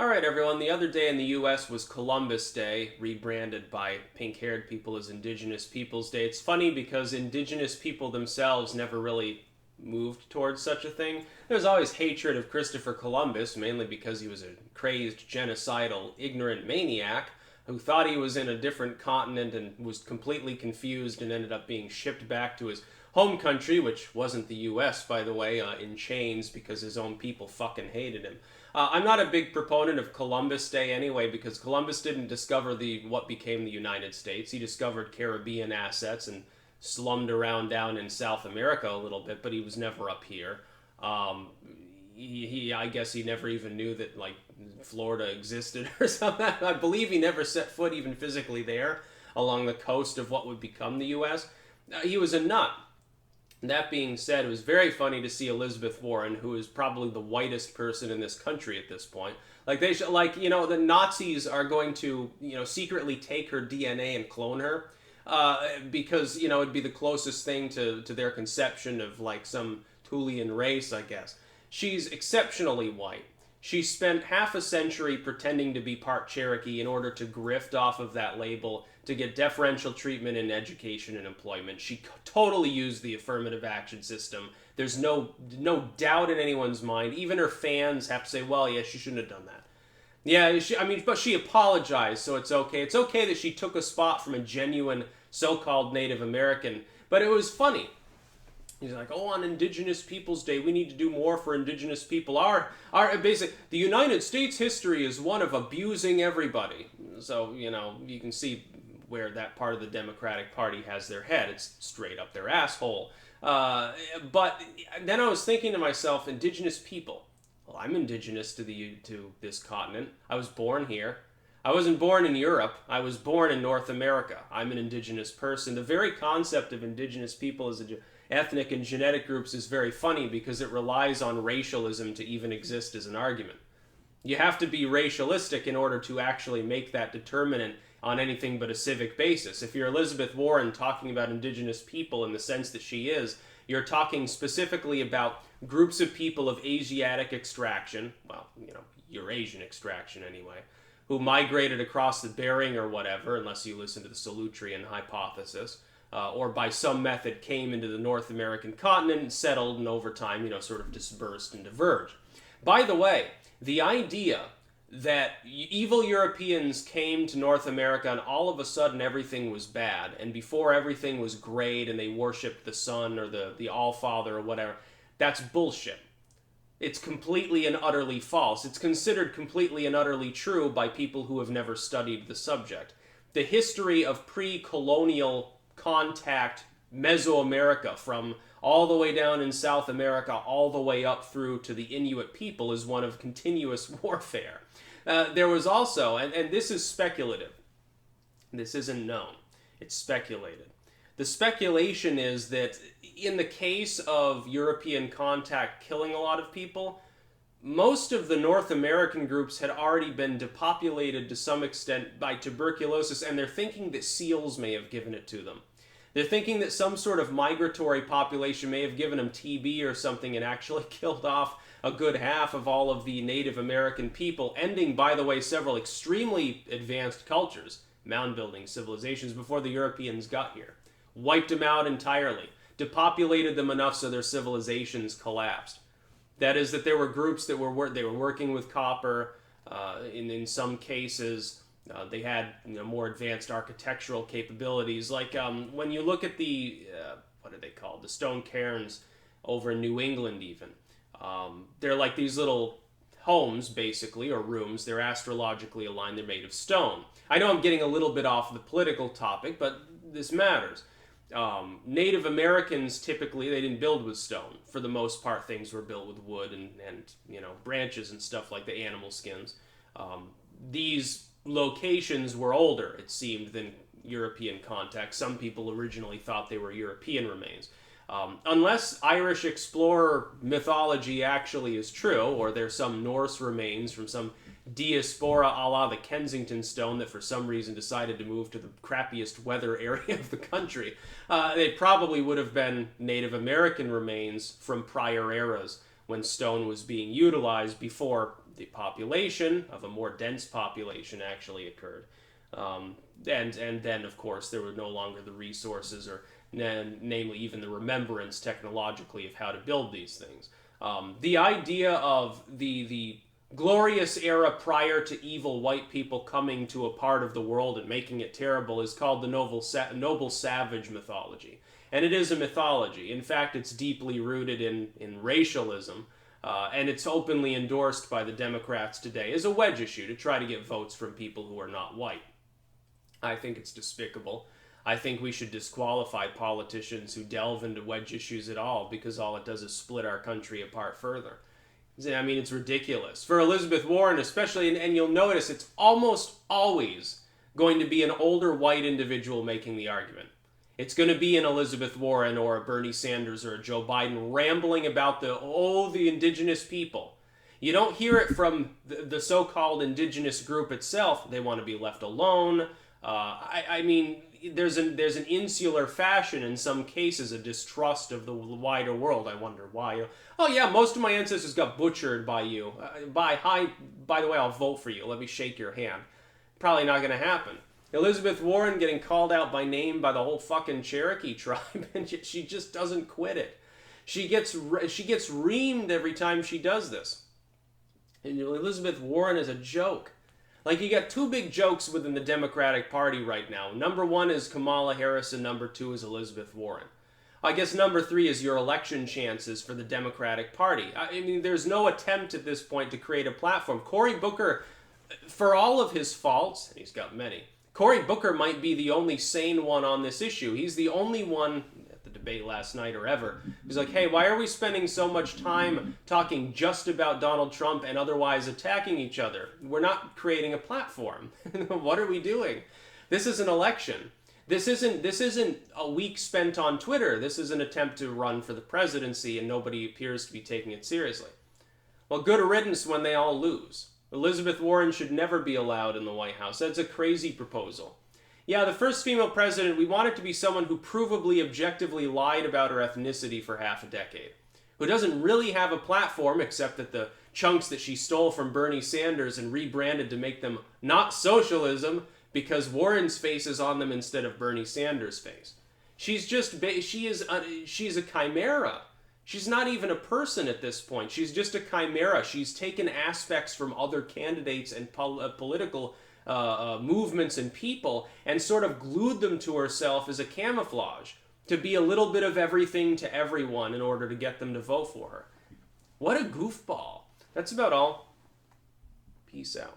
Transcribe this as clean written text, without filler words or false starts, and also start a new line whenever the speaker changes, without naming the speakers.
All right, everyone. The other day in the U.S. was Columbus Day, rebranded by pink-haired people as Indigenous Peoples Day. It's funny because Indigenous people themselves never really moved towards such a thing. There's always hatred of Christopher Columbus, mainly because he was a crazed, genocidal, ignorant maniac who thought he was in a different continent and was completely confused and ended up being shipped back to his home country, which wasn't the U.S., by the way, in chains because his own people fucking hated him. I'm not a big proponent of Columbus Day anyway, because Columbus didn't discover what became the United States. He discovered Caribbean assets and slummed around down in South America a little bit, but he was never up here. I guess he never even knew that like Florida existed or something. I believe he never set foot even physically there along the coast of what would become the U.S. He was a nut. That being said, it was very funny to see Elizabethwarren, who is probably the whitest person in this country at this point. Like the Nazis are going to, secretly take her DNA and clone her, because it'd be the closest thing to their conception of like some Tulian race, I guess. She's exceptionally white. She spent half a century pretending to be part Cherokee in order to grift off of that label to get deferential treatment in education and employment. She totally used the affirmative action system. There's no doubt in anyone's mind. Even her fans have to say, well, yeah, she shouldn't have done that. Yeah, but she apologized, so it's okay. It's okay that she took a spot from a genuine so-called Native American, but it was funny. He's like, oh, on Indigenous Peoples Day, we need to do more for Indigenous people. Basically, the United States history is one of abusing everybody. So, you can see where that part of the Democratic Party has their head. It's straight up their asshole. But then I was thinking to myself, Indigenous people. Well, I'm indigenous to this continent. I was born here. I wasn't born in Europe. I was born in North America. I'm an indigenous person. The very concept of indigenous people as ethnic and genetic groups is very funny because it relies on racialism to even exist as an argument. You have to be racialistic in order to actually make that determinant on anything but a civic basis. If you're Elizabethwarren talking about indigenous people in the sense that she is, you're talking specifically about groups of people of Asiatic extraction, well, Eurasian extraction anyway, who migrated across the Bering or whatever, unless you listen to the Solutrean hypothesis, or by some method came into the North American continent and settled and over time, sort of dispersed and diverged. By the way, the idea that evil Europeans came to North America and all of a sudden everything was bad, and before everything was great and they worshipped the sun or the All-Father or whatever, that's bullshit. It's completely and utterly false. It's considered completely and utterly true by people who have never studied the subject. The history of pre-colonial contact Mesoamerica, from all the way down in South America all the way up through to the Inuit people, is one of continuous warfare. There was also, and this is speculative, this isn't known, it's speculated. The speculation is that in the case of European contact killing a lot of people, most of the North American groups had already been depopulated to some extent by tuberculosis, and they're thinking that seals may have given it to them. They're thinking that some sort of migratory population may have given them TB or something and actually killed off a good half of all of the Native American people, ending, by the way, several extremely advanced cultures, mound-building civilizations, before the Europeans got here. Wiped them out entirely. Depopulated them enough so their civilizations collapsed. That is, that there were groups that were working with copper. In some cases, they had more advanced architectural capabilities. Like when you look at the what are they called? The stone cairns over in New England, even. They're like these little homes, basically, or rooms. They're astrologically aligned. They're made of stone. I know I'm getting a little bit off the political topic, but this matters. Native Americans, typically, they didn't build with stone. For the most part, things were built with wood and branches and stuff like the animal skins. These locations were older, it seemed, than European contact. Some people originally thought they were European remains. Unless Irish explorer mythology actually is true, or there's some Norse remains from some diaspora a la the Kensington Stone that for some reason decided to move to the crappiest weather area of the country, they probably would have been Native American remains from prior eras when stone was being utilized before the population, of a more dense population, actually occurred. And then, of course, there were no longer the resources or namely even the remembrance technologically of how to build these things. The idea of the glorious era prior to evil white people coming to a part of the world and making it terrible is called the noble savage mythology. And it is a mythology. In fact, it's deeply rooted in racialism, and it's openly endorsed by the Democrats today as a wedge issue to try to get votes from people who are not white. I think it's despicable. I think we should disqualify politicians who delve into wedge issues at all, because all it does is split our country apart further. I mean, it's ridiculous. For Elizabethwarren especially, and you'll notice it's almost always going to be an older white individual making the argument. It's going to be an Elizabethwarren or a Bernie Sanders or a Joe Biden rambling about the indigenous people. You don't hear it from the so-called indigenous group itself. They want to be left alone. I mean, there's an insular fashion in some cases, a distrust of the wider world. I wonder why. Oh yeah, most of my ancestors got butchered by you. By the way, I'll vote for you. Let me shake your hand. Probably not going to happen. Elizabethwarren getting called out by name by the whole fucking Cherokee tribe, and she just doesn't quit it. She gets reamed every time she does this. And Elizabethwarren is a joke. Like, you got two big jokes within the Democratic Party right now. Number one is Kamala Harris, and number two is Elizabethwarren. I guess number three is your election chances for the Democratic Party. I mean, there's no attempt at this point to create a platform. Cory Booker, for all of his faults, and he's got many, Cory Booker might be the only sane one on this issue. He's the only one at the debate last night or ever who's like, hey, why are we spending so much time talking just about Donald Trump and otherwise attacking each other? We're not creating a platform. What are we doing? This is an election. This isn't a week spent on Twitter. This is an attempt to run for the presidency, and nobody appears to be taking it seriously. Well, good riddance when they all lose. Elizabethwarren should never be allowed in the White House. That's a crazy proposal. Yeah, the first female president, we want it to be someone who provably, objectively lied about her ethnicity for half a decade, who doesn't really have a platform except that the chunks that she stole from Bernie Sanders and rebranded to make them not socialism because Warren's face is on them instead of Bernie Sanders' face. She's a chimera. She's not even a person at this point. She's just a chimera. She's taken aspects from other candidates and political movements and people and sort of glued them to herself as a camouflage to be a little bit of everything to everyone in order to get them to vote for her. What a goofball. That's about all. Peace out.